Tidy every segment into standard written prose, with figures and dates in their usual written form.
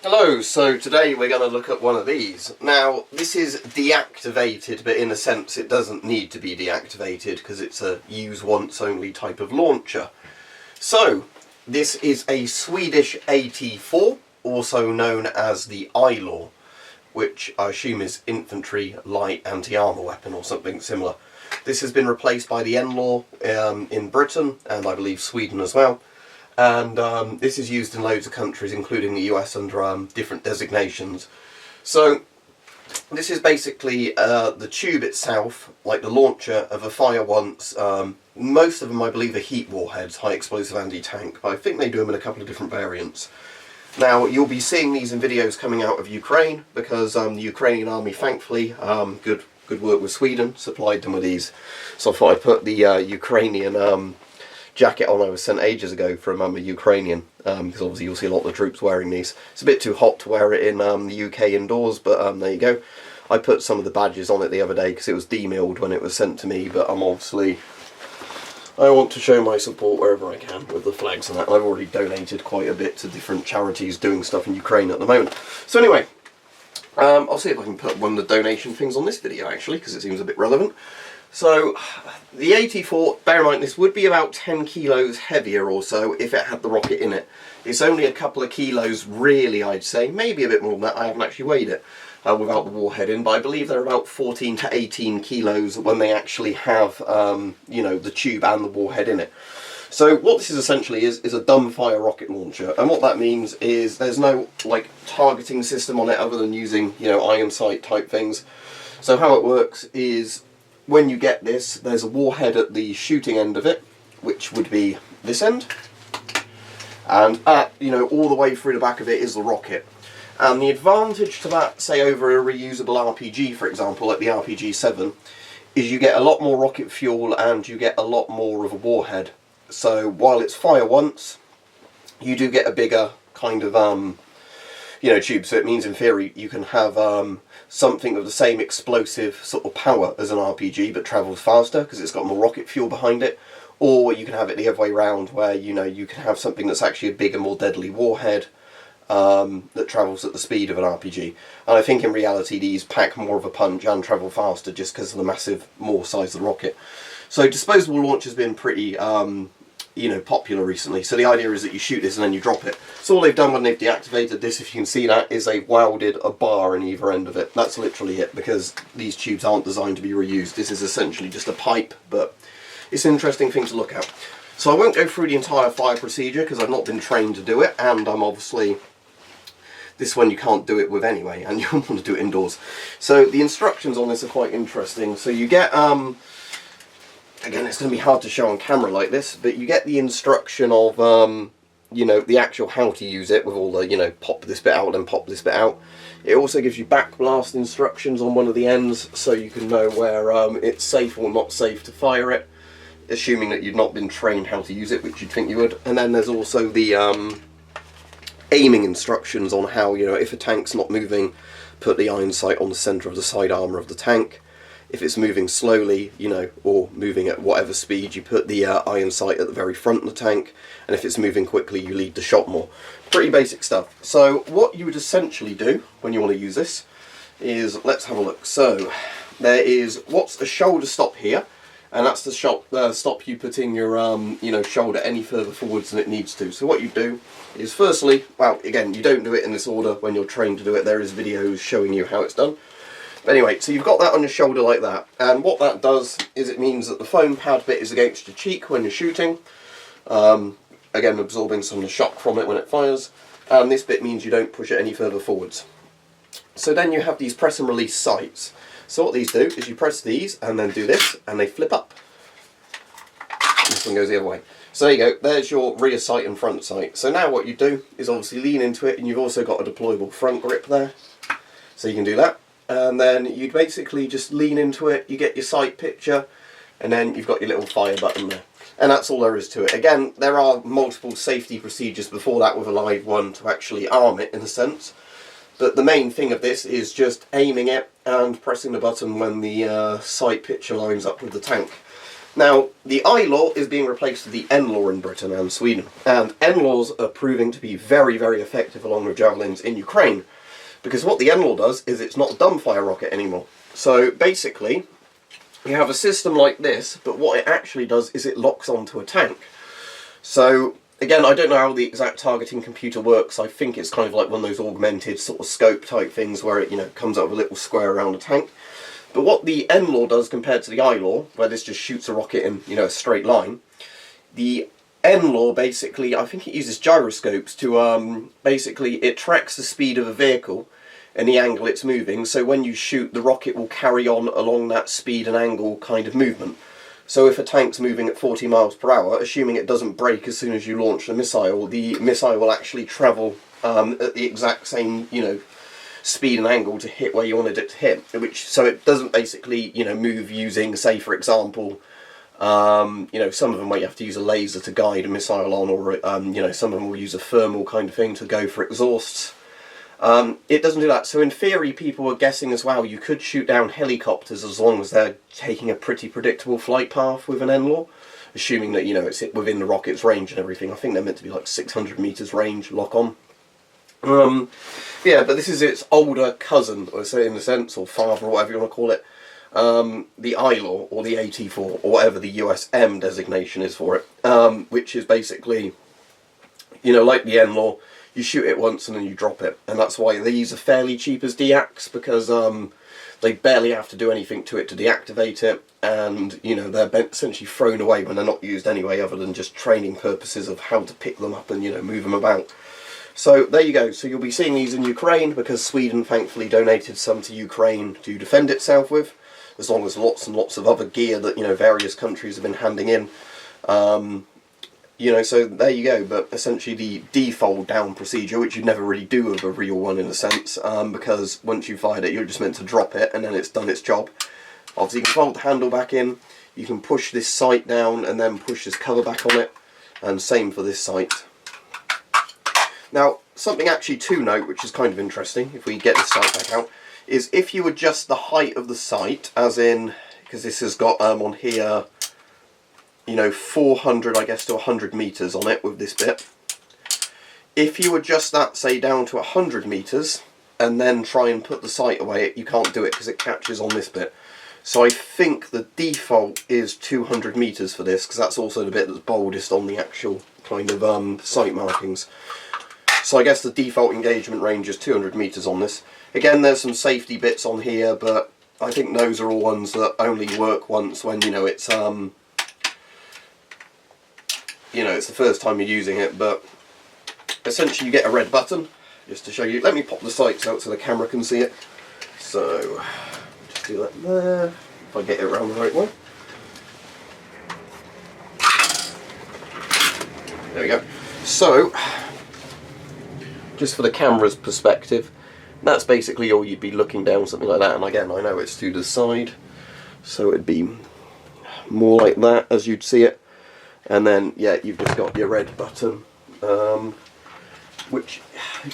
Hello, so today we're going to look at one of these. Now, this is deactivated, but in a sense it doesn't need to be deactivated because it's a use once only type of launcher. So, this is a Swedish AT4, also known as the ILAW, which I assume is Infantry Light Anti-Armour Weapon or something similar. This has been replaced by the ILAW in Britain, and I believe Sweden as well. And this is used in loads of countries, including the US, under different designations. So this is basically the tube itself, like the launcher of a fire once. Most of them, I believe, are heat warheads, high explosive anti-tank, but I think they do them in a couple of different variants. Now, you'll be seeing these in videos coming out of Ukraine, because the Ukrainian army, thankfully, good work with Sweden, supplied them with these. So I thought I'd put the Ukrainian jacket on I was sent ages ago from a Ukrainian, because obviously you'll see a lot of the troops wearing these. It's a bit too hot to wear it in the UK indoors, but there you go. I put some of the badges on it the other day because it was demilled when it was sent to me, but I want to show my support wherever I can with the flags and that. I've already donated quite a bit to different charities doing stuff in Ukraine at the moment. So anyway, I'll see if I can put one of the donation things on this video actually, because it seems a bit relevant. So, the AT4, bear in mind, this would be about 10 kilos heavier or so if it had the rocket in it. It's only a couple of kilos, really, I'd say. Maybe a bit more than that. I haven't actually weighed it without the warhead in, but I believe they're about 14 to 18 kilos when they actually have, you know, the tube and the warhead in it. So, what this is essentially is a dumbfire rocket launcher, and what that means is there's no, like, targeting system on it other than using, you know, iron sight type things. So, how it works is, when you get this, there's a warhead at the shooting end of it, which would be this end, and you know, all the way through the back of it is the rocket. And the advantage to that, say over a reusable RPG, for example, like the RPG-7, is you get a lot more rocket fuel and you get a lot more of a warhead. So while it's fire once, you do get a bigger kind of you know, tube. So it means in theory you can have something of the same explosive sort of power as an RPG but travels faster because it's got more rocket fuel behind it, or you can have it the other way around where, you know, you can have something that's actually a bigger, more deadly warhead that travels at the speed of an RPG. And I think in reality these pack more of a punch and travel faster just because of the massive more size of the rocket. So disposable launch has been pretty you know, popular recently. So the idea is that you shoot this and then you drop it. So all they've done when they've deactivated this, if you can see that, is they've welded a bar in either end of it. That's literally it, because these tubes aren't designed to be reused. This is essentially just a pipe, but it's an interesting thing to look at. So I won't go through the entire fire procedure because I've not been trained to do it, and I'm obviously, this one you can't do it with anyway, and you want to do it indoors. So the instructions on this are quite interesting. So you get again, it's going to be hard to show on camera like this, but you get the instruction of, you know, the actual how to use it with all the, you know, pop this bit out and pop this bit out. It also gives you backblast instructions on one of the ends, so you can know where it's safe or not safe to fire it, assuming that you've not been trained how to use it, which you'd think you would. And then there's also the aiming instructions on how, you know, if a tank's not moving, put the iron sight on the centre of the side armour of the tank. If it's moving slowly, you know, or moving at whatever speed, you put the iron sight at the very front of the tank, and if it's moving quickly, you lead the shot more. Pretty basic stuff. So what you would essentially do when you want to use this is, let's have a look. So there is what's a shoulder stop here, and that's the stop you putting your you know, shoulder any further forwards than it needs to. So what you do is, firstly, well, again, you don't do it in this order when you're trained to do it. There is videos showing you how it's done. But anyway, so you've got that on your shoulder like that, and what that does is it means that the foam pad bit is against your cheek when you're shooting, again absorbing some of the shock from it when it fires, and this bit means you don't push it any further forwards. So then you have these press and release sights. So what these do is you press these and then do this, and they flip up. This one goes the other way. So there you go, there's your rear sight and front sight. So now what you do is obviously lean into it, and you've also got a deployable front grip there, so you can do that. And then you basically just lean into it, you get your sight picture, and then you've got your little fire button there. And that's all there is to it. Again, there are multiple safety procedures before that with a live one to actually arm it in a sense. But the main thing of this is just aiming it and pressing the button when the sight picture lines up with the tank. Now, the ILAW is being replaced with the NLAW in Britain and Sweden, and NLAWs are proving to be very, very effective along with javelins in Ukraine, because what the NLAW does is it's not a dumbfire rocket anymore. So basically, you have a system like this, but what it actually does is it locks onto a tank. So again, I don't know how the exact targeting computer works. I think it's kind of like one of those augmented sort of scope type things where it, you know, comes up with a little square around a tank. But what the NLAW does compared to the ILAW, where this just shoots a rocket in, you know, a straight line, the NLAW basically, I think it uses gyroscopes to, basically, it tracks the speed of a vehicle and the angle it's moving, so when you shoot, the rocket will carry on along that speed and angle kind of movement. So if a tank's moving at 40 miles per hour, assuming it doesn't break as soon as you launch the missile will actually travel at the exact same, you know, speed and angle to hit where you wanted it to hit. So it doesn't basically, you know, move using, say for example, you know, some of them where you have to use a laser to guide a missile on, or you know, some of them will use a thermal kind of thing to go for exhausts. It doesn't do that. So in theory, people were guessing as well, you could shoot down helicopters as long as they're taking a pretty predictable flight path with an NLAW, assuming that, you know, it's within the rocket's range and everything. I think they're meant to be like 600 meters range lock on. Yeah, but this is its older cousin, or say in a sense, or father, or whatever you want to call it, the ILAW, or the AT4, or whatever the USM designation is for it, which is basically, you know, like the NLAW, you shoot it once and then you drop it, and that's why these are fairly cheap as deacts, because they barely have to do anything to it to deactivate it, and, you know, they're essentially thrown away when they're not used anyway, other than just training purposes of how to pick them up and, you know, move them about. So there you go. So you'll be seeing these in Ukraine, because Sweden thankfully donated some to Ukraine to defend itself with, as long as lots and lots of other gear that, you know, various countries have been handing in. You know, so there you go. But essentially the defold down procedure, which you never really do with a real one in a sense, because once you fired it, you're just meant to drop it and then it's done its job. Obviously you can fold the handle back in, you can push this sight down and then push this cover back on it, and same for this sight. Now, something actually to note, which is kind of interesting, if we get this sight back out, is if you adjust the height of the sight, as in, because this has got on here, you know, 400, I guess, to 100 meters on it with this bit. If you adjust that, say, down to 100 meters, and then try and put the sight away, you can't do it because it catches on this bit. So I think the default is 200 meters for this, because that's also the bit that's boldest on the actual kind of sight markings. So I guess the default engagement range is 200 meters on this. Again, there's some safety bits on here, but I think those are all ones that only work once when, you know, it's you know, it's the first time you're using it. But essentially you get a red button, just to show you. Let me pop the sights out so the camera can see it. So just do that there, if I get it around the right way. There we go. So just for the camera's perspective, that's basically all you'd be looking down, something like that. And again, I know it's to the side, so it'd be more like that as you'd see it. And then, yeah, you've just got your red button, which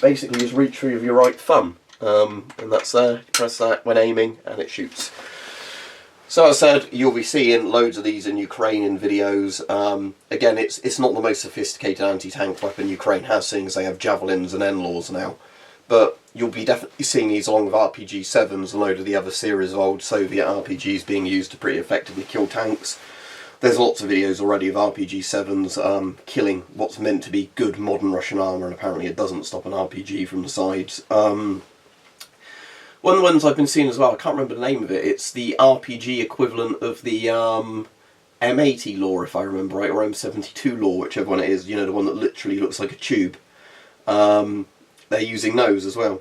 basically is reach through with your right thumb. And that's there. You press that when aiming and it shoots. So as I said, you'll be seeing loads of these in Ukrainian videos. Again, it's not the most sophisticated anti-tank weapon Ukraine has, seeing as they have javelins and NLAWs now. But you'll be definitely seeing these along with RPG-7s and a load of the other series of old Soviet RPGs being used to pretty effectively kill tanks. There's lots of videos already of RPG-7s killing what's meant to be good modern Russian armour, and apparently it doesn't stop an RPG from the sides. One of the ones I've been seeing as well, I can't remember the name of it, it's the RPG equivalent of the M80 law, if I remember right, or M72 law, whichever one it is, you know, the one that literally looks like a tube. They're using those as well.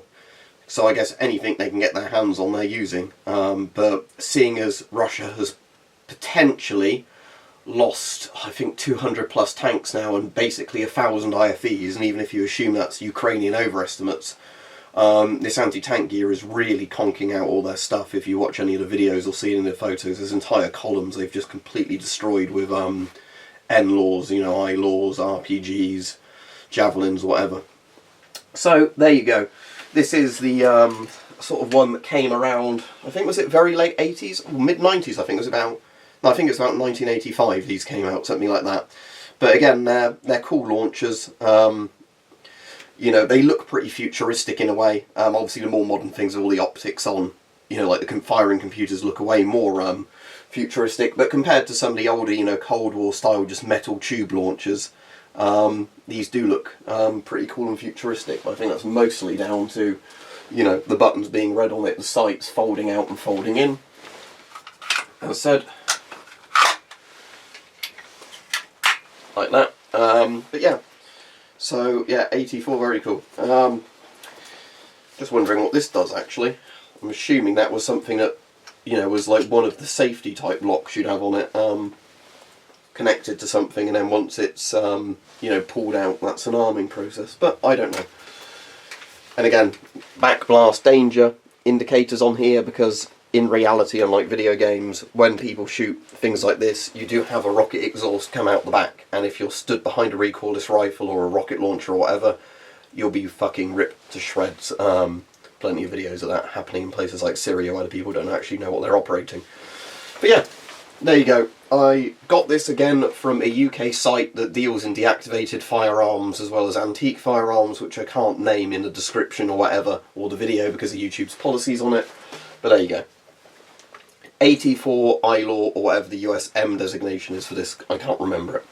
So I guess anything they can get their hands on they're using. But seeing as Russia has potentially lost, I think, 200 plus tanks now and basically 1,000 IFEs, and even if you assume that's Ukrainian overestimates, this anti-tank gear is really conking out all their stuff. If you watch any of the videos or see it in the photos, there's entire columns they've just completely destroyed with NLAWs, you know, ILAWs, RPGs, javelins, whatever. So there you go. This is the sort of one that came around, I think, was it very late 80s? Or mid 90s, I think it was about I think it's about 1985 these came out, something like that. But again, they're cool launchers. You know, they look pretty futuristic in a way. Obviously the more modern things with all the optics on, you know, like the firing computers look way more futuristic. But compared to some of the older, you know, Cold War style, just metal tube launchers, these do look pretty cool and futuristic. But I think that's mostly down to, you know, the buttons being red on it, the sights folding out and folding in. As I said, like that. But yeah, so yeah, AT4, very cool. Just wondering what this does actually. I'm assuming that was something that, you know, was like one of the safety type locks you'd have on it, connected to something, and then once it's you know, pulled out, that's an arming process. But I don't know. And again, backblast danger indicators on here, because in reality, unlike video games, when people shoot things like this, you do have a rocket exhaust come out the back, and if you're stood behind a recoilless rifle or a rocket launcher or whatever, you'll be fucking ripped to shreds. Plenty of videos of that happening in places like Syria where the people don't actually know what they're operating. But yeah, there you go. I got this again from a UK site that deals in deactivated firearms as well as antique firearms, which I can't name in the description or whatever, or the video because of YouTube's policies on it. But there you go. AT4, ILAW, or whatever the USM designation is for this, I can't remember it.